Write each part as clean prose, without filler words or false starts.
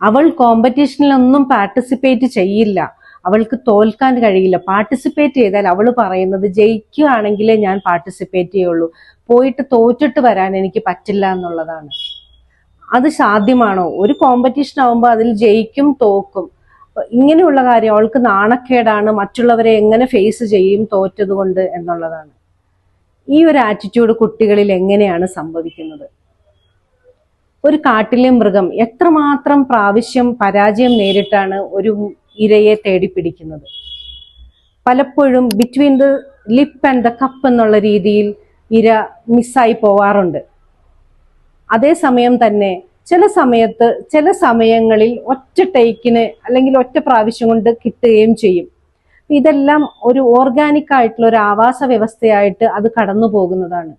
അവൾ കോമ്പറ്റീഷനിലൊന്നും പാർട്ടിസിപ്പേറ്റ് ചെയ്യില്ല, അവൾക്ക് തോൽക്കാൻ കഴിയില്ല. പാർട്ടിസിപ്പേറ്റ് ചെയ്താൽ അവൾ പറയുന്നത് ജയിക്കുകയാണെങ്കിലേ ഞാൻ പാർട്ടിസിപ്പേറ്റ് ചെയ്യുള്ളൂ, പോയിട്ട് തോറ്റിട്ട് വരാൻ എനിക്ക് പറ്റില്ല എന്നുള്ളതാണ്. അത് സാധ്യമാണോ? ഒരു കോമ്പറ്റീഷൻ ആവുമ്പോൾ അതിൽ ജയിക്കും തോക്കും, ഇങ്ങനെയുള്ള കാര്യം അവൾക്ക് നാണക്കേടാണ്, മറ്റുള്ളവരെ എങ്ങനെ ഫേസ് ചെയ്യും തോറ്റത് കൊണ്ട് എന്നുള്ളതാണ്. ഈ ഒരു ആറ്റിറ്റ്യൂഡ് കുട്ടികളിൽ എങ്ങനെയാണ് സംഭവിക്കുന്നത്? ഒരു കാട്ടിലെ മൃഗം എത്രമാത്രം പ്രാവശ്യം പരാജയം നേരിട്ടാണ് ഒരു ഇരയെ തേടിപ്പിടിക്കുന്നത്. പലപ്പോഴും between the lip and the cup എന്നുള്ള രീതിയിൽ ഇര മിസ്സായി പോവാറുണ്ട്. അതേസമയം തന്നെ ചില സമയങ്ങളിൽ ഒറ്റ ടേക്കിന് അല്ലെങ്കിൽ ഒറ്റ പ്രാവശ്യം കൊണ്ട് കിട്ടുകയും ചെയ്യും. ഇതെല്ലാം ഒരു ഓർഗാനിക് ആയിട്ടുള്ള ഒരു ആവാസ വ്യവസ്ഥയായിട്ട് അത് കടന്നു പോകുന്നതാണ്.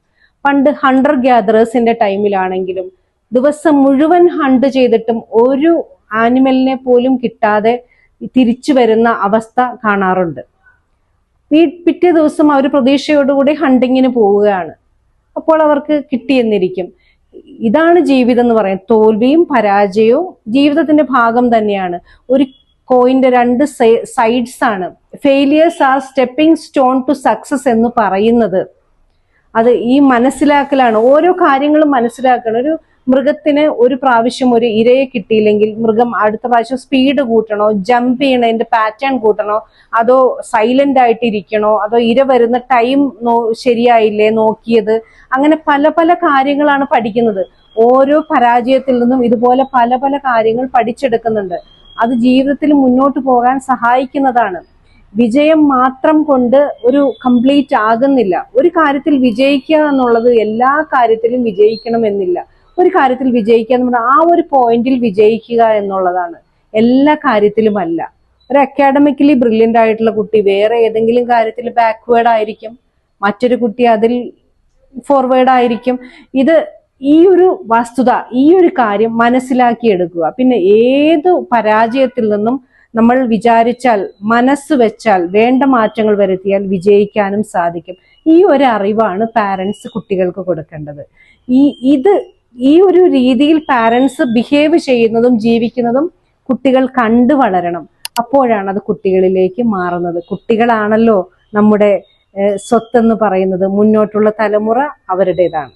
പണ്ട് ഹണ്ടർ ഗ്യാദറേഴ്സിന്റെ ടൈമിലാണെങ്കിലും ദിവസം മുഴുവൻ ഹണ്ട് ചെയ്തിട്ടും ഒരു ആനിമലിനെ പോലും കിട്ടാതെ തിരിച്ചു വരുന്ന അവസ്ഥ കാണാറുണ്ട്. പിറ്റേ ദിവസം അവർ പ്രതീക്ഷയോടുകൂടി ഹണ്ടിങ്ങിന് പോവുകയാണ്. അപ്പോൾ അവർക്ക് കിട്ടിയെന്നിരിക്കും. ഇതാണ് ജീവിതം എന്ന് പറയുന്നത്. തോൽവിയും പരാജയവും ജീവിതത്തിന്റെ ഭാഗം തന്നെയാണ്. ഒരു കോയിന്റെ രണ്ട് സൈഡ്സ് ആണ്. Failures are stepping stone to success എന്ന് പറയുന്നത് അത് ഈ മനസ്സിലാക്കലാണ്. ഓരോ കാര്യങ്ങളും മനസ്സിലാക്കണം. ഒരു മൃഗത്തിന് ഒരു പ്രാവശ്യം ഒരു ഇരയെ കിട്ടിയില്ലെങ്കിൽ മൃഗം അടുത്ത പ്രാവശ്യം സ്പീഡ് കൂട്ടണോ, ജമ്പ് ചെയ്യണതിന്റെ പാറ്റേൺ കൂട്ടണോ, അതോ സൈലന്റ് ആയിട്ട് ഇരിക്കണോ, അതോ ഇര വരുന്ന ടൈം ശരിയായില്ലേ നോക്കിയത്, അങ്ങനെ പല പല കാര്യങ്ങളാണ് പഠിക്കുന്നത്. ഓരോ പരാജയത്തിൽ നിന്നും ഇതുപോലെ പല പല കാര്യങ്ങൾ പഠിച്ചെടുക്കുന്നുണ്ട്. അത് ജീവിതത്തിൽ മുന്നോട്ട് പോകാൻ സഹായിക്കുന്നതാണ്. വിജയം മാത്രം കൊണ്ട് ഒരു കംപ്ലീറ്റ് ആകുന്നില്ല. ഒരു കാര്യത്തിൽ വിജയിക്കുക എന്നുള്ളത് എല്ലാ കാര്യത്തിലും വിജയിക്കണം എന്നില്ല. ഒരു കാര്യത്തിൽ വിജയിക്കുക എന്ന് പറഞ്ഞാൽ ആ ഒരു പോയിന്റിൽ വിജയിക്കുക എന്നുള്ളതാണ്, എല്ലാ കാര്യത്തിലും അല്ല. ഒരു അക്കാഡമിക്കലി ബ്രില്യൻ്റ് ആയിട്ടുള്ള കുട്ടി വേറെ ഏതെങ്കിലും കാര്യത്തിൽ ബാക്ക്വേർഡ് ആയിരിക്കും, മറ്റൊരു കുട്ടി അതിൽ ഫോർവേഡ് ആയിരിക്കും. ഈ ഒരു വസ്തുത, ഈ ഒരു കാര്യം മനസ്സിലാക്കിയെടുക്കുക. പിന്നെ ഏത് പരാജയത്തിൽ നിന്നും നമ്മൾ വിചാരിച്ചാൽ, മനസ്സ് വെച്ചാൽ, വേണ്ട മാറ്റങ്ങൾ വരുത്തിയാൽ വിജയിക്കാനും സാധിക്കും. ഈ ഒരു അറിവാണ് പാരന്റ്സ് കുട്ടികൾക്ക് കൊടുക്കേണ്ടത്. ഈ ഒരു രീതിയിൽ പാരന്റ്സ് ബിഹേവ് ചെയ്യുന്നതും ജീവിക്കുന്നതും കുട്ടികൾ കണ്ടു വളരണം. അപ്പോഴാണ് അത് കുട്ടികളിലേക്ക് മാറുന്നത്. കുട്ടികളാണല്ലോ നമ്മുടെ സ്വത്തെന്ന് പറയുന്നത്. മുന്നോട്ടുള്ള തലമുറ അവരുടേതാണ്.